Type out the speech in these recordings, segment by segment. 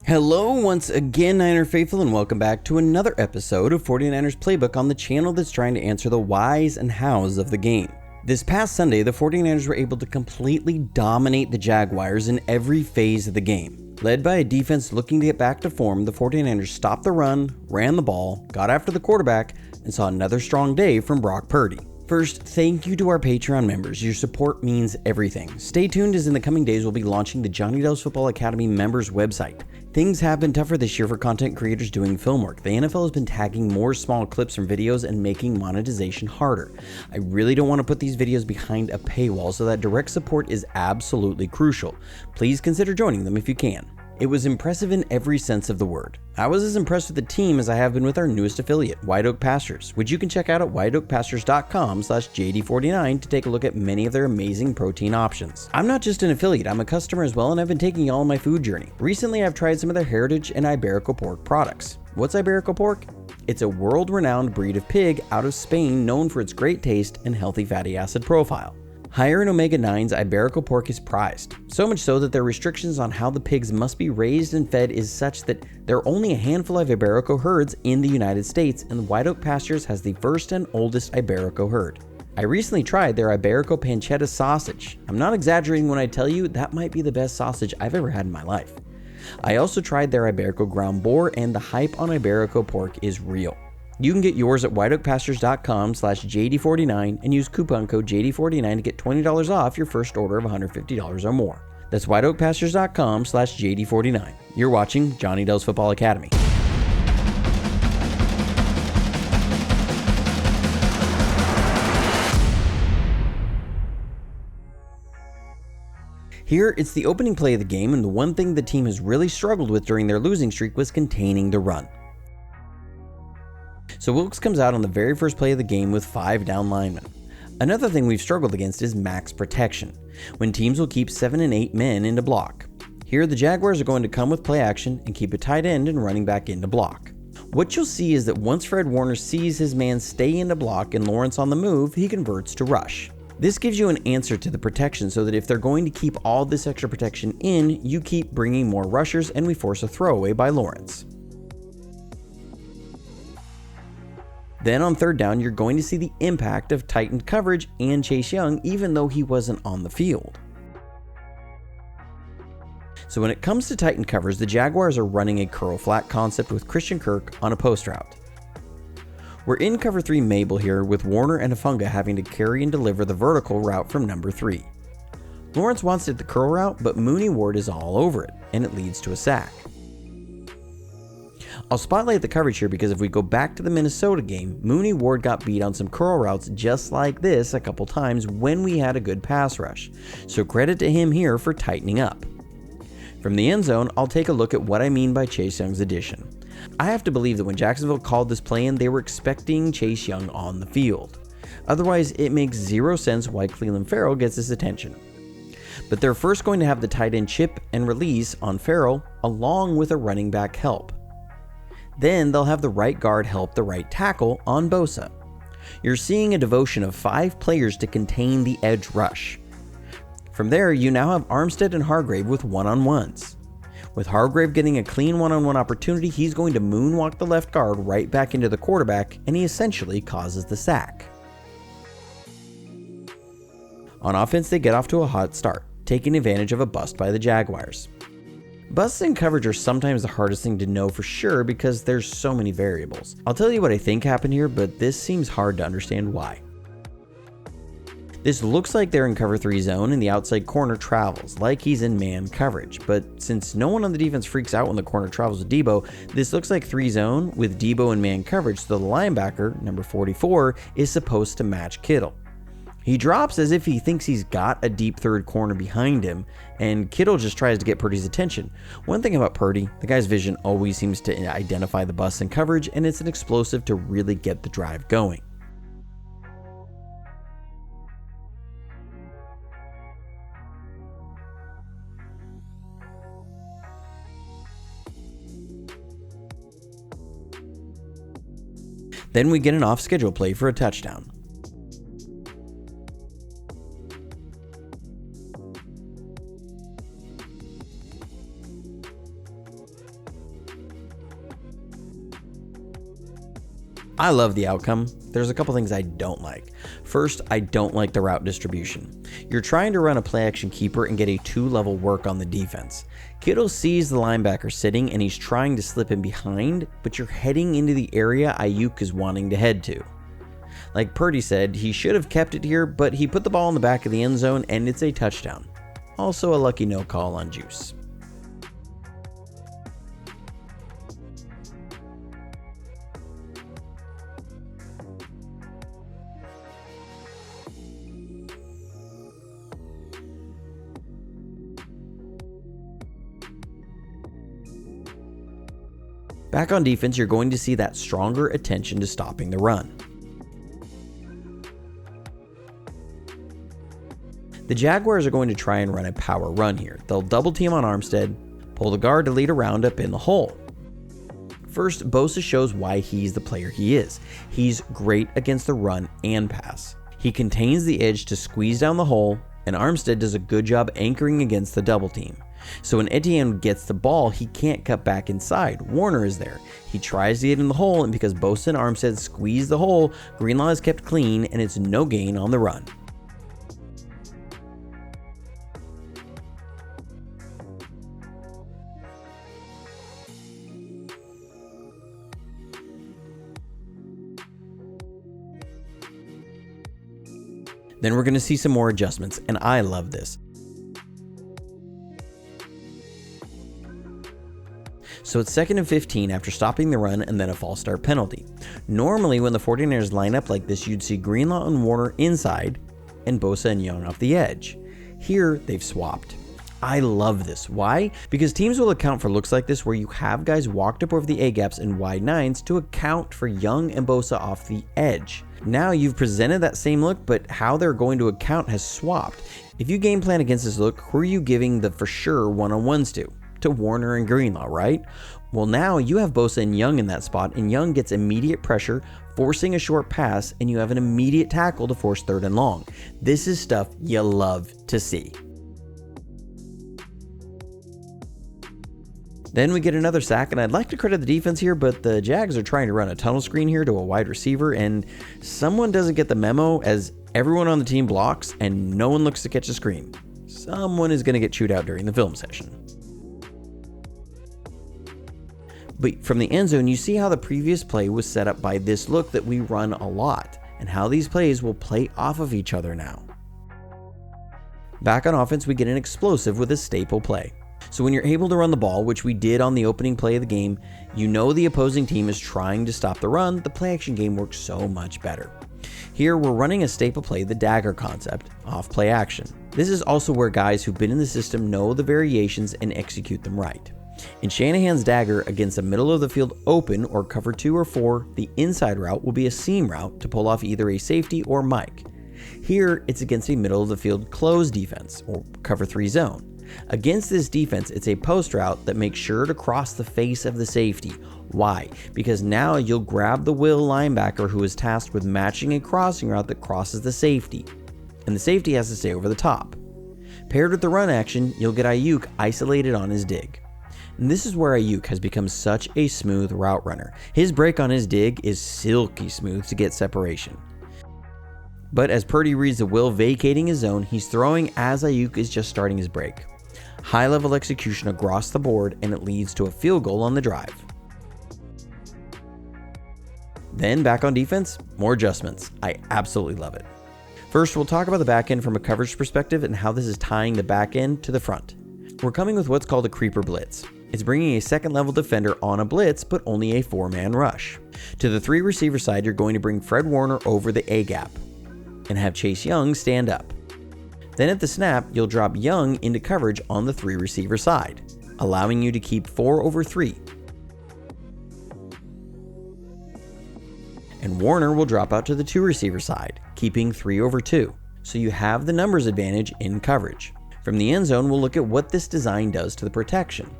Hello once again, Niner Faithful, and welcome back to another episode of 49ers Playbook on the channel that's trying to answer the whys and hows of the game. This past Sunday, the 49ers were able to completely dominate the Jaguars in every phase of the game. Led by a defense looking to get back to form, the 49ers stopped the run, ran the ball, got after the quarterback, and saw another strong day from Brock Purdy. First, thank you to our Patreon members. Your support means everything. Stay tuned, as in the coming days we'll be launching the Johnny Dell's Football Academy members website. Things have been tougher this year for content creators doing film work. The NFL has been tagging more small clips from videos and making monetization harder. I really don't want to put these videos behind a paywall, so that direct support is absolutely crucial. Please consider joining them if you can. It was impressive in every sense of the word. I was as impressed with the team as I have been with our newest affiliate, White Oak Pastures, which you can check out at whiteoakpastures.com/JD49 to take a look at many of their amazing protein options. I'm not just an affiliate, I'm a customer as well, and I've been taking y'all on my food journey. Recently, I've tried some of their heritage and Iberico pork products. What's Iberico pork? It's a world-renowned breed of pig out of Spain known for its great taste and healthy fatty acid profile. Higher in omega-9s, Iberico pork is prized, so much so that their restrictions on how the pigs must be raised and fed is such that there are only a handful of Iberico herds in the United States, and White Oak Pastures has the first and oldest Iberico herd. I recently tried their Iberico pancetta sausage. I'm not exaggerating when I tell you that might be the best sausage I've ever had in my life. I also tried their Iberico ground boar, and the hype on Iberico pork is real. You can get yours at whiteoakpastures.com/JD49 and use coupon code JD49 to get $20 off your first order of $150 or more. That's whiteoakpastures.com/JD49. You're watching Johnny Dell's Football Academy. Here, it's the opening play of the game, and the one thing the team has really struggled with during their losing streak was containing the run. So Wilkes comes out on the very first play of the game with 5 down linemen. Another thing we've struggled against is max protection, when teams will keep 7 and 8 men into block. Here, the Jaguars are going to come with play action and keep a tight end and running back into block. What you'll see is that once Fred Warner sees his man stay into block and Lawrence on the move, he converts to rush. This gives you an answer to the protection, so that if they're going to keep all this extra protection in, you keep bringing more rushers and we force a throwaway by Lawrence. Then on third down, you're going to see the impact of tightened coverage and Chase Young, even though he wasn't on the field. So when it comes to tightened coverage, the Jaguars are running a curl flat concept with Christian Kirk on a post route. We're in cover 3 Mabel here, with Warner and Afunga having to carry and deliver the vertical route from number 3. Lawrence wants it the curl route, but Mooney Ward is all over it, and it leads to a sack. I'll spotlight the coverage here because if we go back to the Minnesota game, Mooney Ward got beat on some curl routes just like this a couple times when we had a good pass rush, so credit to him here for tightening up. From the end zone, I'll take a look at what I mean by Chase Young's addition. I have to believe that when Jacksonville called this play in, they were expecting Chase Young on the field. Otherwise, it makes zero sense why Clelin Ferrell gets his attention. But they're first going to have the tight end chip and release on Ferrell, along with a running back help. Then they'll have the right guard help the right tackle on Bosa. You're seeing a devotion of 5 players to contain the edge rush. From there, you now have Armstead and Hargrave with one-on-ones. With Hargrave getting a clean one-on-one opportunity, he's going to moonwalk the left guard right back into the quarterback, and he essentially causes the sack. On offense, they get off to a hot start, taking advantage of a bust by the Jaguars. Busts in coverage are sometimes the hardest thing to know for sure because there's so many variables. I'll tell you what I think happened here, but this seems hard to understand why. This looks like they're in cover 3 zone and the outside corner travels, like he's in man coverage, but since no one on the defense freaks out when the corner travels with Debo, this looks like 3 zone with Debo in man coverage, so the linebacker, number 44, is supposed to match Kittle. He drops as if he thinks he's got a deep third corner behind him, and Kittle just tries to get Purdy's attention. One thing about Purdy, the guy's vision always seems to identify the busts in coverage, and it's an explosive to really get the drive going. Then we get an off-schedule play for a touchdown. I love the outcome. There's a couple things I don't like. First, I don't like the route distribution. You're trying to run a play action keeper and get a 2-level work on the defense. Kittle sees the linebacker sitting and he's trying to slip in behind, but you're heading into the area Ayuk is wanting to head to. Like Purdy said, he should have kept it here, but he put the ball in the back of the end zone and it's a touchdown. Also a lucky no call on Juice. Back on defense, you're going to see that stronger attention to stopping the run. The Jaguars are going to try and run a power run here. They'll double team on Armstead, pull the guard to lead a roundup in the hole. First, Bosa shows why he's the player he is. He's great against the run and pass. He contains the edge to squeeze down the hole, and Armstead does a good job anchoring against the double team. So when Etienne gets the ball, he can't cut back inside. Warner is there. He tries to get in the hole, and because Bosa and Armstead squeeze the hole, Greenlaw is kept clean, and it's no gain on the run. Then we're going to see some more adjustments, and I love this. So it's 2nd and 15 after stopping the run and then a false start penalty. Normally when the 49ers line up like this, you'd see Greenlaw and Warner inside and Bosa and Young off the edge. Here they've swapped. I love this. Why? Because teams will account for looks like this where you have guys walked up over the A-gaps and wide nines to account for Young and Bosa off the edge. Now you've presented that same look, but how they're going to account has swapped. If you game plan against this look, who are you giving the for sure one-on-ones to? To Warner and Greenlaw, right? Well, now you have Bosa and Young in that spot, and Young gets immediate pressure, forcing a short pass, and you have an immediate tackle to force 3rd and long. This is stuff you love to see. Then we get another sack, and I'd like to credit the defense here, but the Jags are trying to run a tunnel screen here to a wide receiver, and someone doesn't get the memo as everyone on the team blocks and no one looks to catch the screen. Someone is going to get chewed out during the film session. But from the end zone, you see how the previous play was set up by this look that we run a lot, and how these plays will play off of each other now. Back on offense, we get an explosive with a staple play. So when you're able to run the ball, which we did on the opening play of the game, you know the opposing team is trying to stop the run. The play action game works so much better. Here we're running a staple play, the dagger concept, off play action. This is also where guys who've been in the system know the variations and execute them right. In Shanahan's dagger against a middle of the field open or cover 2 or 4, the inside route will be a seam route to pull off either a safety or Mike. Here it's against a middle of the field closed defense or cover 3 zone. Against this defense, it's a post route that makes sure to cross the face of the safety. Why? Because now you'll grab the will linebacker who is tasked with matching a crossing route that crosses the safety, and the safety has to stay over the top. Paired with the run action, you'll get Ayuk isolated on his dig. And this is where Ayuk has become such a smooth route runner. His break on his dig is silky smooth to get separation. But as Purdy reads the will vacating his zone, he's throwing as Ayuk is just starting his break. High level execution across the board, and it leads to a field goal on the drive. Then back on defense, more adjustments. I absolutely love it. First, we'll talk about the back end from a coverage perspective and how this is tying the back end to the front. We're coming with what's called a creeper blitz. It's bringing a second level defender on a blitz, but only a 4-man rush. To the 3 receiver side, you're going to bring Fred Warner over the A gap and have Chase Young stand up. Then at the snap, you'll drop Young into coverage on the 3 receiver side, allowing you to keep 4 over 3. And Warner will drop out to the 2 receiver side, keeping 3 over 2. So you have the numbers advantage in coverage. From the end zone, we'll look at what this design does to the protection.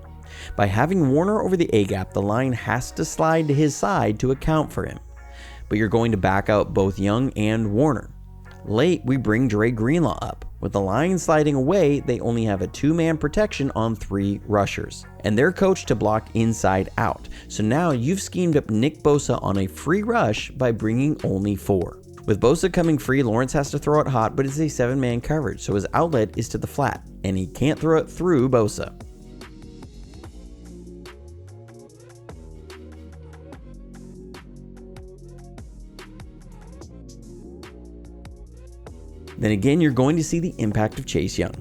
By having Warner over the A-gap, the line has to slide to his side to account for him. But you're going to back out both Young and Warner. Late, we bring Dre Greenlaw up. With the line sliding away, they only have a 2-man protection on 3 rushers, and they're coached to block inside out. So now you've schemed up Nick Bosa on a free rush by bringing only 4. With Bosa coming free, Lawrence has to throw it hot, but it's a 7-man coverage, so his outlet is to the flat, and he can't throw it through Bosa. Then again, you're going to see the impact of Chase Young.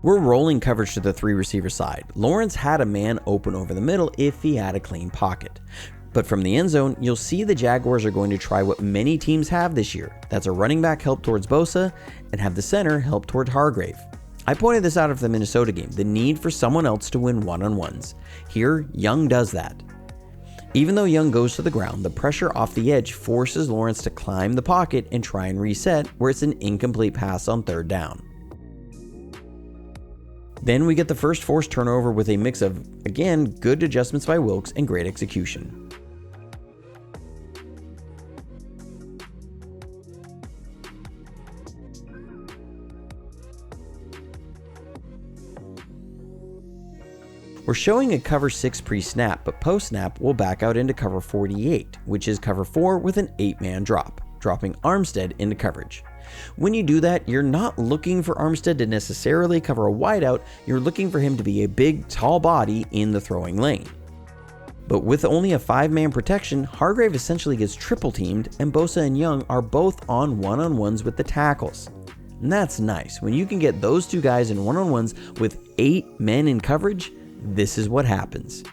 We're rolling coverage to the 3 receiver side. Lawrence had a man open over the middle if he had a clean pocket. But from the end zone, you'll see the Jaguars are going to try what many teams have this year. That's a running back help towards Bosa and have the center help towards Hargrave. I pointed this out after the Minnesota game, the need for someone else to win one-on-ones. Here, Young does that. Even though Young goes to the ground, the pressure off the edge forces Lawrence to climb the pocket and try and reset, where it's an incomplete pass on 3rd down. Then we get the first forced turnover with a mix of, again, good adjustments by Wilkes and great execution. We're showing a cover 6 pre-snap, but post-snap we'll back out into cover 48, which is cover 4 with an 8-man drop, dropping Armstead into coverage. When you do that, you're not looking for Armstead to necessarily cover a wideout, you're looking for him to be a big, tall body in the throwing lane. But with only a 5-man protection, Hargrave essentially gets triple teamed, and Bosa and Young are both on one-on-ones with the tackles. And that's nice. When you can get those 2 guys in one-on-ones with 8 men in coverage, this is what happens.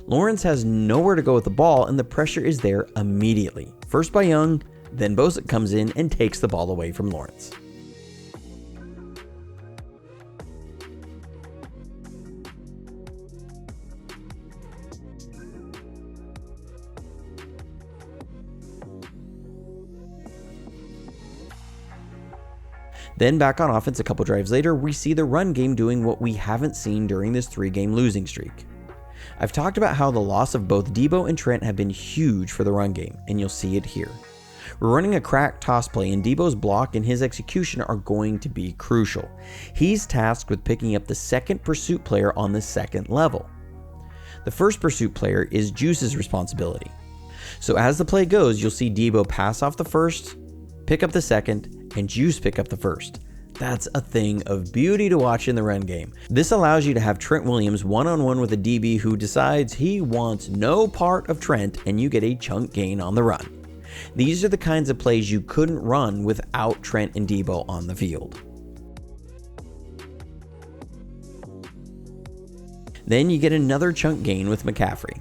Lawrence has nowhere to go with the ball, and the pressure is there immediately. First by Young, then Bosa comes in and takes the ball away from Lawrence. Then back on offense a couple drives later, we see the run game doing what we haven't seen during this 3-game losing streak. I've talked about how the loss of both Debo and Trent have been huge for the run game, and you'll see it here. We're running a crack toss play, and Debo's block and his execution are going to be crucial. He's tasked with picking up the second pursuit player on the second level. The first pursuit player is Juice's responsibility. So as the play goes, you'll see Debo pass off the first, pick up the second, and Juice pick up the first. That's a thing of beauty to watch in the run game. This allows you to have Trent Williams one-on-one with a DB who decides he wants no part of Trent, and you get a chunk gain on the run. These are the kinds of plays you couldn't run without Trent and Debo on the field. Then you get another chunk gain with McCaffrey.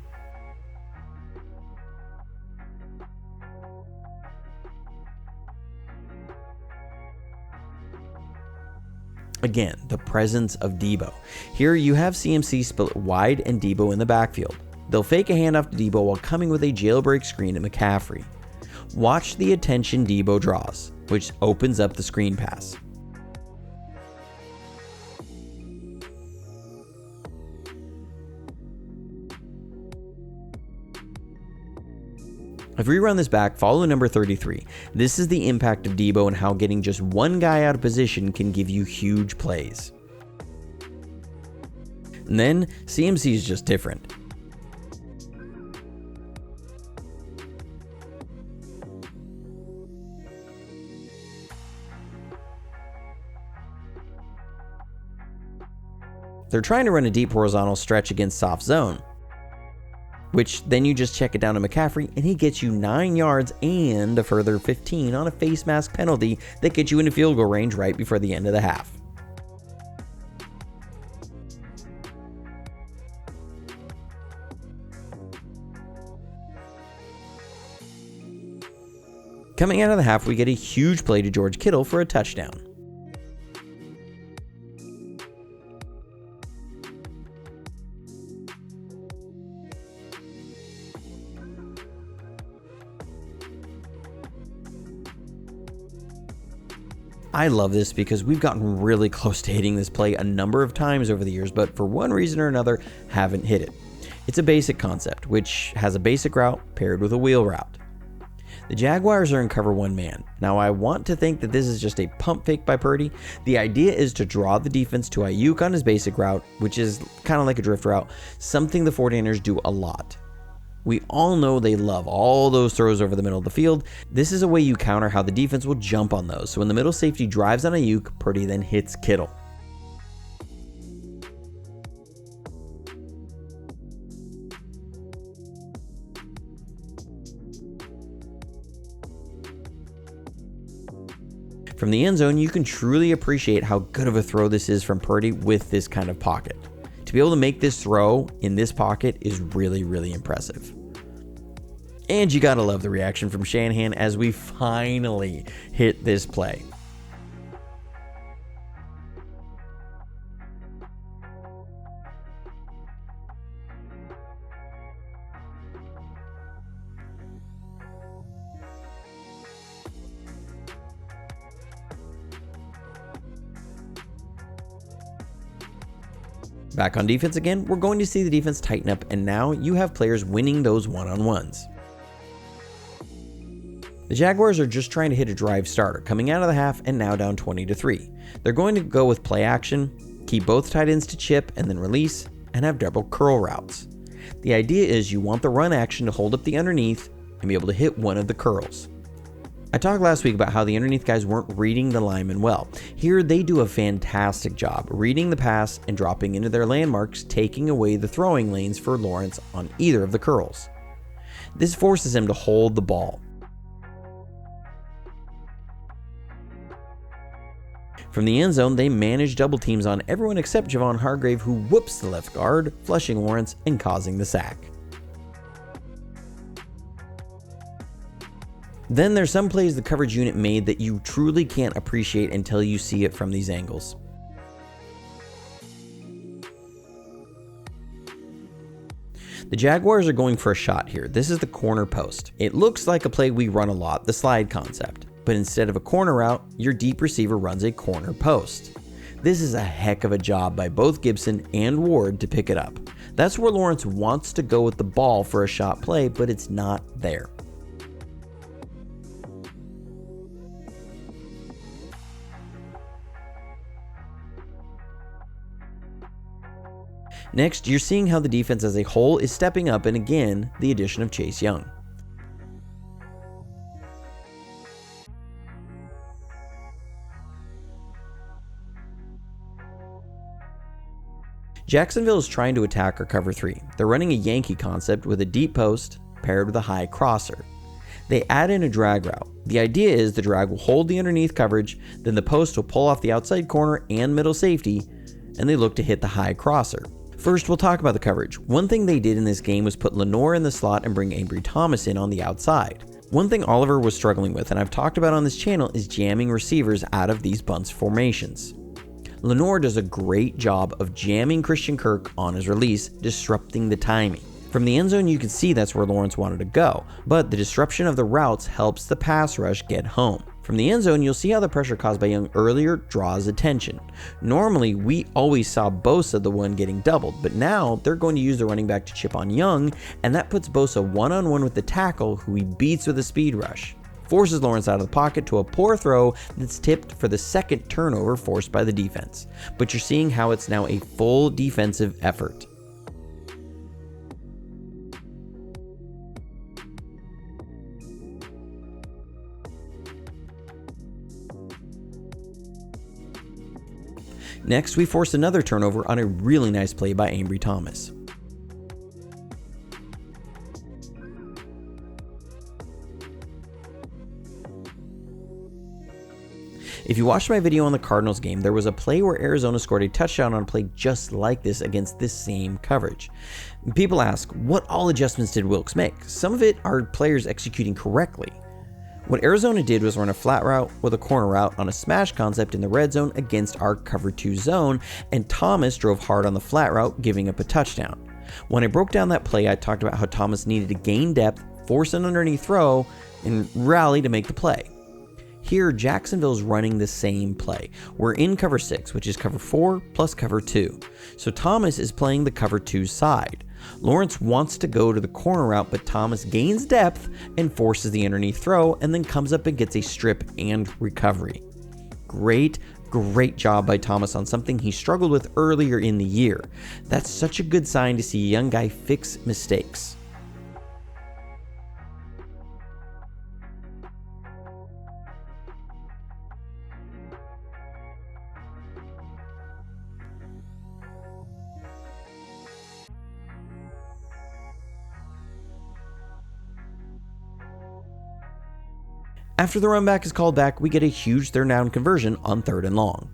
Again, the presence of Debo. Here you have CMC split wide and Debo in the backfield. They'll fake a handoff to Debo while coming with a jailbreak screen at McCaffrey. Watch the attention Debo draws, which opens up the screen pass. If we run this back, follow number 33. This is the impact of Debo and how getting just one guy out of position can give you huge plays. And then CMC is just different. They're trying to run a deep horizontal stretch against soft zone, which then you just check it down to McCaffrey and he gets you 9 yards and a further 15 on a face mask penalty that gets you into field goal range right before the end of the half. Coming out of the half, we get a huge play to George Kittle for a touchdown. I love this because we've gotten really close to hitting this play a number of times over the years, but for one reason or another, haven't hit it. It's a basic concept, which has a basic route paired with a wheel route. The Jaguars are in cover one man. Now I want to think that this is just a pump fake by Purdy. The idea is to draw the defense to Ayuk on his basic route, which is kind of like a drift route, something the 49ers do a lot. We all know they love all those throws over the middle of the field. This is a way you counter how the defense will jump on those. So when the middle safety drives on Ayuk, Purdy then hits Kittle. From the end zone, you can truly appreciate how good of a throw this is from Purdy with this kind of pocket. To be able to make this throw in this pocket is really, really impressive. And you gotta love the reaction from Shanahan as we finally hit this play. Back on defense again, we're going to see the defense tighten up, and now you have players winning those one-on-ones. The Jaguars are just trying to hit a drive starter, coming out of the half and now down 20-3. They're going to go with play action, keep both tight ends to chip and then release, and have double curl routes. The idea is you want the run action to hold up the underneath and be able to hit one of the curls. I talked last week about how the underneath guys weren't reading the linemen well. Here they do a fantastic job reading the pass and dropping into their landmarks, taking away the throwing lanes for Lawrence on either of the curls. This forces him to hold the ball. From the end zone, they manage double teams on everyone except Javon Hargrave, who whoops the left guard, flushing Lawrence and causing the sack. Then there's some plays the coverage unit made that you truly can't appreciate until you see it from these angles. The Jaguars are going for a shot here. This is the corner post. It looks like a play we run a lot, the slide concept, but instead of a corner route, your deep receiver runs a corner post. This is a heck of a job by both Gibson and Ward to pick it up. That's where Lawrence wants to go with the ball for a shot play, but it's not there. Next, you're seeing how the defense as a whole is stepping up, and again, the addition of Chase Young. Jacksonville is trying to attack our cover 3. They're running a Yankee concept with a deep post paired with a high crosser. They add in a drag route. The idea is the drag will hold the underneath coverage, then the post will pull off the outside corner and middle safety, and they look to hit the high crosser. First, we'll talk about the coverage. One thing they did in this game was put Lenore in the slot and bring Ambry Thomas in on the outside. One thing Oliver was struggling with, and I've talked about on this channel, is jamming receivers out of these bunts formations. Lenore does a great job of jamming Christian Kirk on his release, disrupting the timing. From the end zone, you can see that's where Lawrence wanted to go, but the disruption of the routes helps the pass rush get home. From the end zone, you'll see how the pressure caused by Young earlier draws attention. Normally, we always saw Bosa the one getting doubled, but now they're going to use the running back to chip on Young, and that puts Bosa one-on-one with the tackle, who he beats with a speed rush. Forces Lawrence out of the pocket to a poor throw that's tipped for the second turnover forced by the defense. But you're seeing how it's now a full defensive effort. Next, we force another turnover on a really nice play by Ambry Thomas. If you watched my video on the Cardinals game, there was a play where Arizona scored a touchdown on a play just like this against this same coverage. People ask, what all adjustments did Wilkes make? Some of it are players executing correctly. What Arizona did was run a flat route with a corner route on a smash concept in the red zone against our cover 2 zone, and Thomas drove hard on the flat route, giving up a touchdown. When I broke down that play, I talked about how Thomas needed to gain depth, force an underneath throw, and rally to make the play. Here, Jacksonville's running the same play. We're in cover 6, which is cover 4 plus cover 2. So Thomas is playing the cover 2 side. Lawrence wants to go to the corner route, but Thomas gains depth and forces the underneath throw, and then comes up and gets a strip and recovery. Great job by Thomas on something he struggled with earlier in the year. That's such a good sign to see a young guy fix mistakes. After the run back is called back, we get a huge third down conversion on 3rd and long.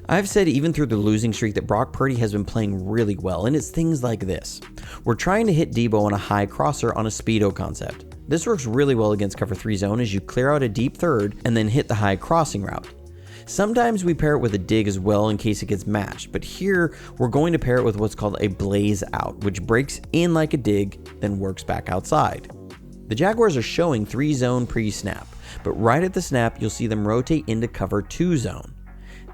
I've said even through the losing streak that Brock Purdy has been playing really well, and it's things like this. We're trying to hit Debo on a high crosser on a speedo concept. This works really well against cover 3 zone as you clear out a deep third and then hit the high crossing route. Sometimes we pair it with a dig as well in case it gets matched, but here we're going to pair it with what's called a blaze out, which breaks in like a dig, then works back outside. The Jaguars are showing 3 zone pre-snap, but right at the snap you'll see them rotate into cover 2 zone.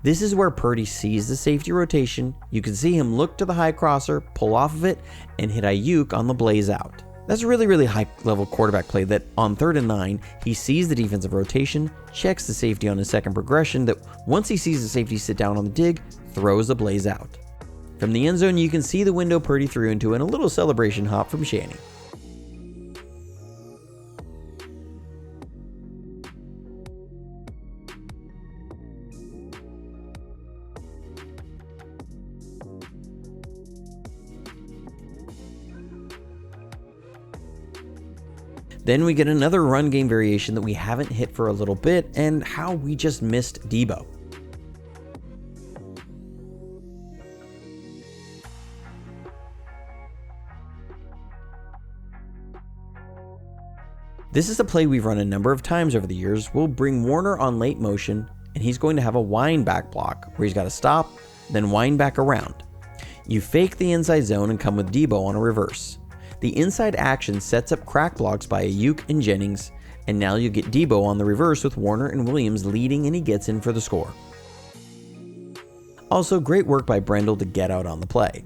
This is where Purdy sees the safety rotation. You can see him look to the high crosser, pull off of it, and hit Ayuk on the blaze out. That's a really high level quarterback play that on 3rd and 9, he sees the defensive rotation, checks the safety on his second progression that once he sees the safety sit down on the dig, throws the blaze out. From the end zone you can see the window Purdy threw into and a little celebration hop from Shanny. Then we get another run game variation that we haven't hit for a little bit, and how we just missed Debo. This is a play we've run a number of times over the years. We'll bring Warner on late motion, and he's going to have a wind back block where he's got to stop, then wind back around. You fake the inside zone and come with Debo on a reverse. The inside action sets up crack blocks by Ayuk and Jennings, and now you get Debo on the reverse with Warner and Williams leading, and he gets in for the score. Also, great work by Brendel to get out on the play.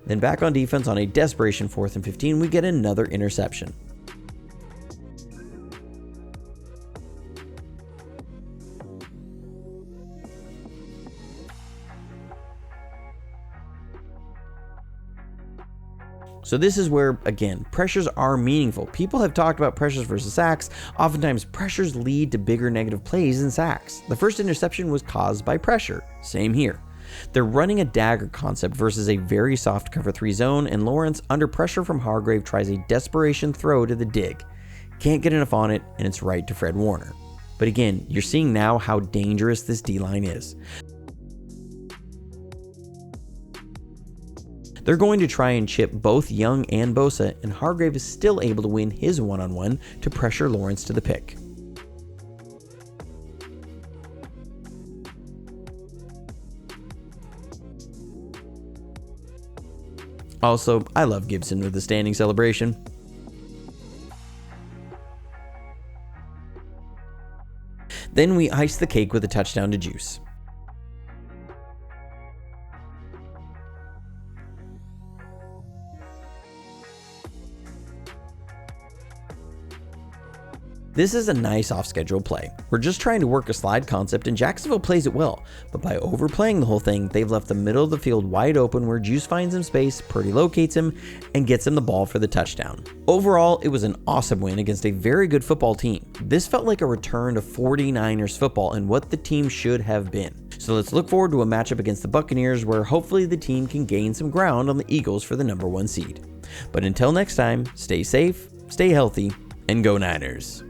Then back on defense on a desperation 4th and 15, we get another interception. So this is where, again, pressures are meaningful. People have talked about pressures versus sacks. Oftentimes, pressures lead to bigger negative plays than sacks. The first interception was caused by pressure. Same here. They're running a dagger concept versus a very soft cover 3 zone, and Lawrence, under pressure from Hargrave, tries a desperation throw to the dig. Can't get enough on it, and it's right to Fred Warner. But again, you're seeing now how dangerous this D-line is. They're going to try and chip both Young and Bosa, and Hargrave is still able to win his one-on-one to pressure Lawrence to the pick. Also, I love Gibson with the standing celebration. Then we ice the cake with a touchdown to Juice. This is a nice off-schedule play. We're just trying to work a slide concept, and Jacksonville plays it well, but by overplaying the whole thing, they've left the middle of the field wide open where Juice finds him space, Purdy locates him, and gets him the ball for the touchdown. Overall, it was an awesome win against a very good football team. This felt like a return to 49ers football and what the team should have been. So let's look forward to a matchup against the Buccaneers where hopefully the team can gain some ground on the Eagles for the #1 seed. But until next time, stay safe, stay healthy, and go Niners.